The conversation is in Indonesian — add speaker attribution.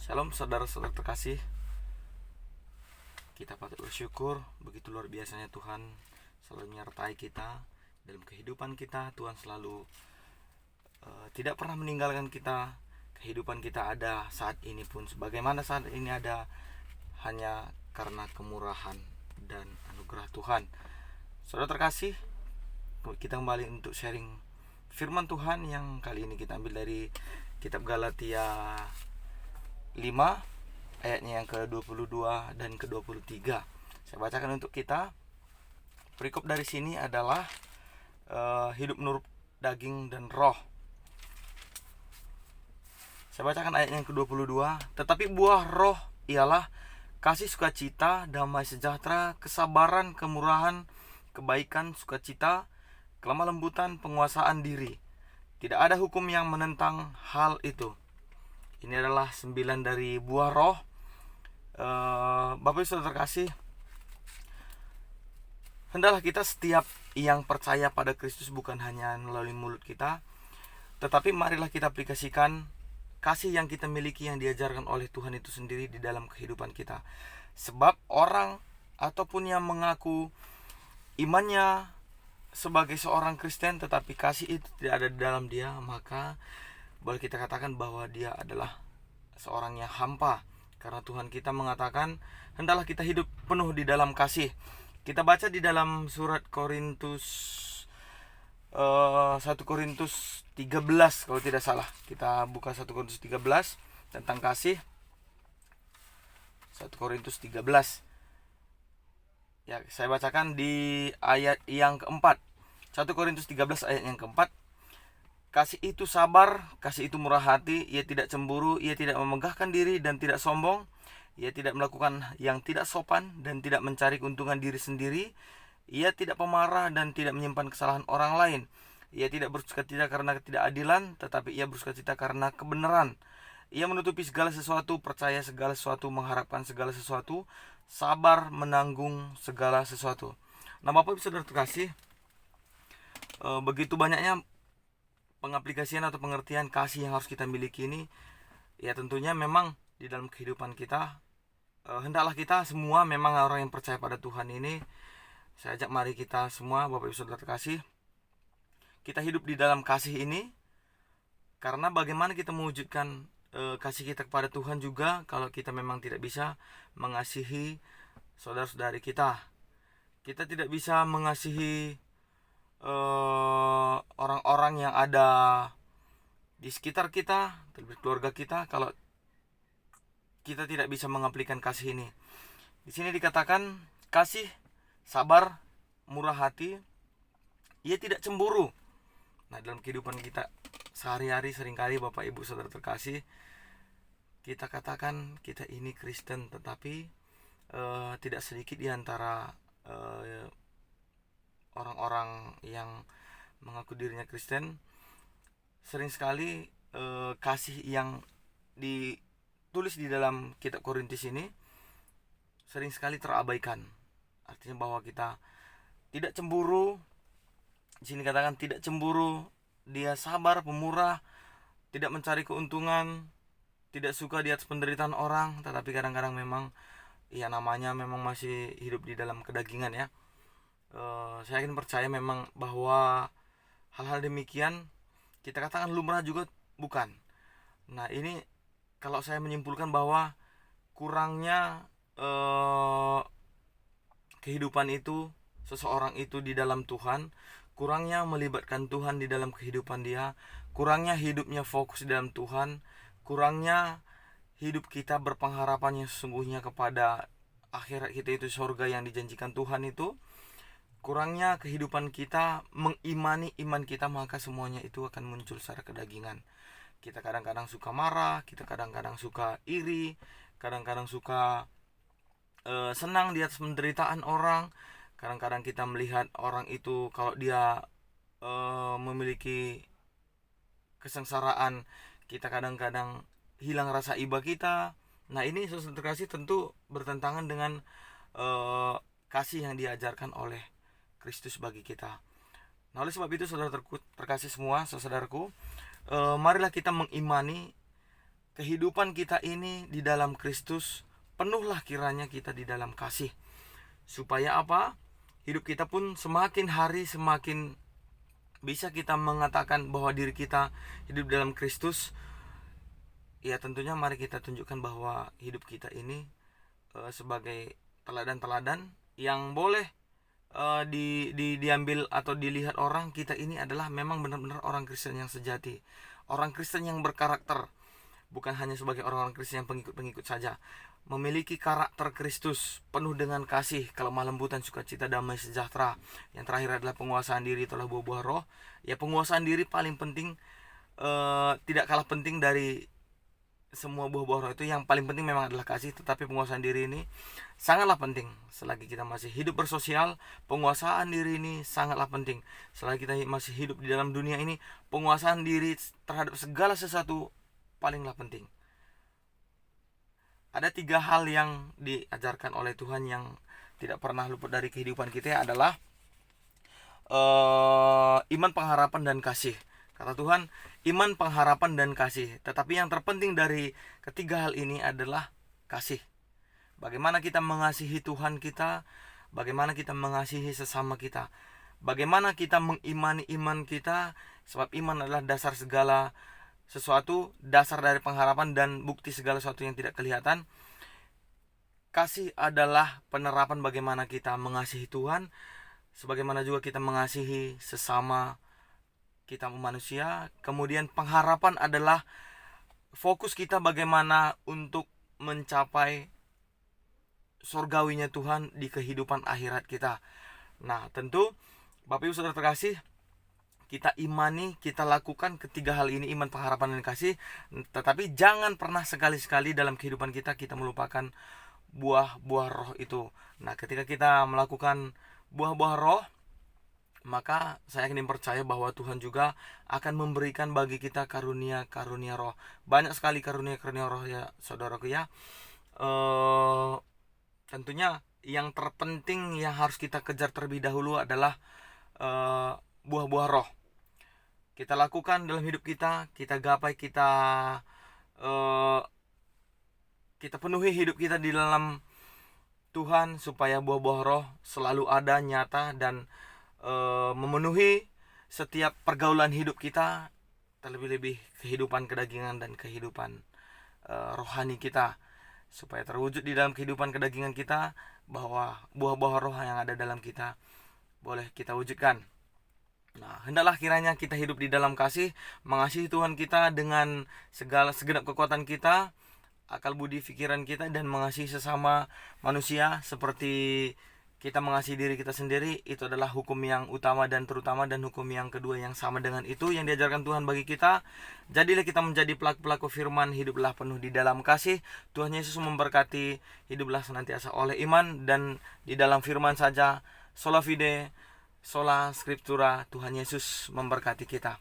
Speaker 1: Shalom saudara-saudara terkasih. Kita patut bersyukur begitu luar biasanya Tuhan selalu menyertai kita dalam kehidupan kita. Tuhan selalu tidak pernah meninggalkan kita. Kehidupan kita ada saat ini pun sebagaimana saat ini ada hanya karena kemurahan dan anugerah Tuhan. Saudara terkasih, kita kembali untuk sharing firman Tuhan yang kali ini kita ambil dari kitab Galatia 5 ayatnya yang ke-22 dan ke-23. Saya bacakan untuk kita. Perikop dari sini adalah hidup menurut daging dan roh. Saya bacakan ayat yang ke-22. Tetapi buah roh ialah kasih, sukacita, damai sejahtera, kesabaran, kemurahan, kebaikan, sukacita, kelemah lembutan, penguasaan diri. Tidak ada hukum yang menentang hal itu. Ini adalah 9 dari buah roh. Bapak Ibu Saudara terkasih, hendaklah kita setiap yang percaya pada Kristus bukan hanya melalui mulut kita, tetapi marilah kita aplikasikan kasih yang kita miliki yang diajarkan oleh Tuhan itu sendiri di dalam kehidupan kita. Sebab orang ataupun yang mengaku imannya sebagai seorang Kristen tetapi kasih itu tidak ada di dalam dia, maka boleh kita katakan bahwa dia adalah seorang yang hampa. Karena Tuhan kita mengatakan hendaklah kita hidup penuh di dalam kasih. Kita baca di dalam surat Korintus 1 Korintus 13 kalau tidak salah. Kita buka 1 Korintus 13 tentang kasih. 1 Korintus 13. Ya, saya bacakan di ayat yang keempat. 1 Korintus 13 ayat yang keempat. Kasih itu sabar, kasih itu murah hati, ia tidak cemburu, ia tidak memegahkan diri dan tidak sombong, ia tidak melakukan yang tidak sopan dan tidak mencari keuntungan diri sendiri, ia tidak pemarah dan tidak menyimpan kesalahan orang lain, ia tidak bersukacita karena ketidakadilan, tetapi ia bersukacita karena kebenaran. Ia menutupi segala sesuatu, percaya segala sesuatu, mengharapkan segala sesuatu, sabar menanggung segala sesuatu. Nah, Bapak Ibu Saudara terkasih, begitu banyaknya pengaplikasian atau pengertian kasih yang harus kita miliki ini. Ya tentunya memang di dalam kehidupan kita, hendaklah kita semua memang orang yang percaya pada Tuhan ini, saya ajak mari kita semua Bapak Ibu Saudara terkasih, kita hidup di dalam kasih ini. Karena bagaimana kita mewujudkan kasih kita kepada Tuhan juga kalau kita memang tidak bisa mengasihi saudara-saudari kita. Kita tidak bisa mengasihi orang-orang yang ada di sekitar kita, terlebih keluarga kita, kalau kita tidak bisa mengaplikasikan kasih ini. Di sini dikatakan kasih, sabar, murah hati, ia tidak cemburu. Nah, dalam kehidupan kita sehari-hari seringkali Bapak Ibu Saudara terkasih, kita katakan kita ini Kristen, tetapi tidak sedikit di antara orang-orang yang mengaku dirinya Kristen sering sekali kasih yang ditulis di dalam kitab Korintus ini sering sekali terabaikan. Artinya bahwa kita tidak cemburu. Di sini katakan tidak cemburu, dia sabar, pemurah, tidak mencari keuntungan, tidak suka di atas penderitaan orang, tetapi kadang-kadang memang ya namanya memang masih hidup di dalam kedagingan ya. Saya ingin percaya memang bahwa hal-hal demikian kita katakan lumrah juga bukan. Nah, ini kalau saya menyimpulkan bahwa kurangnya kehidupan itu, seseorang itu di dalam Tuhan, kurangnya melibatkan Tuhan di dalam kehidupan dia, kurangnya hidupnya fokus di dalam Tuhan, kurangnya hidup kita berpengharapan yang sesungguhnya kepada akhirat kita itu surga yang dijanjikan Tuhan itu, kurangnya kehidupan kita mengimani iman kita, maka semuanya itu akan muncul secara kedagingan. Kita kadang-kadang suka marah, kita kadang-kadang suka iri, kadang-kadang suka senang di atas penderitaan orang. Kadang-kadang kita melihat orang itu kalau dia memiliki kesengsaraan, kita kadang-kadang hilang rasa iba kita. Nah, ini saudara terkasih tentu bertentangan dengan kasih yang diajarkan oleh Kristus bagi kita. Nah, oleh sebab itu saudara terkasih semua, saudaraku, marilah kita mengimani kehidupan kita ini di dalam Kristus, penuhlah kiranya kita di dalam kasih. Supaya apa? Hidup kita pun semakin hari semakin bisa kita mengatakan bahwa diri kita hidup dalam Kristus. Ya tentunya mari kita tunjukkan bahwa hidup kita ini sebagai teladan-teladan yang boleh diambil atau dilihat orang. Kita ini adalah memang benar-benar orang Kristen yang sejati, orang Kristen yang berkarakter, bukan hanya sebagai orang-orang Kristen yang pengikut-pengikut saja, memiliki karakter Kristus, penuh dengan kasih, kelemah lembutan, sukacita, damai sejahtera. Yang terakhir adalah penguasaan diri, itulah buah-buah roh. Ya penguasaan diri paling penting, tidak kalah penting dari semua buah-buah roh itu. Yang paling penting memang adalah kasih, tetapi penguasaan diri ini sangatlah penting. Selagi kita masih hidup bersosial, penguasaan diri ini sangatlah penting. Selagi kita masih hidup di dalam dunia ini, penguasaan diri terhadap segala sesuatu palinglah penting. Ada 3 hal yang diajarkan oleh Tuhan yang tidak pernah luput dari kehidupan kita, adalah iman, pengharapan, dan kasih. Kata Tuhan, iman, pengharapan, dan kasih. Tetapi yang terpenting dari ketiga hal ini adalah kasih. Bagaimana kita mengasihi Tuhan kita, bagaimana kita mengasihi sesama kita, bagaimana kita mengimani iman kita, sebab iman adalah dasar segala sesuatu, dasar dari pengharapan dan bukti segala sesuatu yang tidak kelihatan. Kasih adalah penerapan bagaimana kita mengasihi Tuhan, sebagaimana juga kita mengasihi sesama kita manusia. Kemudian pengharapan adalah fokus kita bagaimana untuk mencapai surgawinya Tuhan di kehidupan akhirat kita. Nah tentu Bapak Ibu Saudara terkasih, kita imani, kita lakukan ketiga hal ini, iman, pengharapan, dan kasih. Tetapi jangan pernah sekali-sekali dalam kehidupan kita melupakan buah-buah roh itu. Nah ketika kita melakukan buah-buah roh, maka saya yakin percaya bahwa Tuhan juga akan memberikan bagi kita karunia-karunia roh. Banyak sekali karunia-karunia roh ya saudaraku ya. Tentunya yang terpenting yang harus kita kejar terlebih dahulu adalah buah-buah roh. Kita lakukan dalam hidup kita gapai, kita penuhi hidup kita di dalam Tuhan, supaya buah-buah roh selalu ada, nyata, dan memenuhi setiap pergaulan hidup kita, terlebih-lebih kehidupan kedagingan dan kehidupan rohani kita, supaya terwujud di dalam kehidupan kedagingan kita bahwa buah-buah roh yang ada dalam kita boleh kita wujudkan. Nah, hendaklah kiranya kita hidup di dalam kasih, mengasihi Tuhan kita dengan segenap kekuatan kita, akal budi pikiran kita, dan mengasihi sesama manusia seperti kita mengasihi diri kita sendiri. Itu adalah hukum yang utama dan terutama, dan hukum yang kedua yang sama dengan itu yang diajarkan Tuhan bagi kita. Jadilah kita menjadi pelaku-pelaku firman, hiduplah penuh di dalam kasih. Tuhan Yesus memberkati, hiduplah senantiasa oleh iman dan di dalam firman saja. Sola fide, sola scriptura. Tuhan Yesus memberkati kita.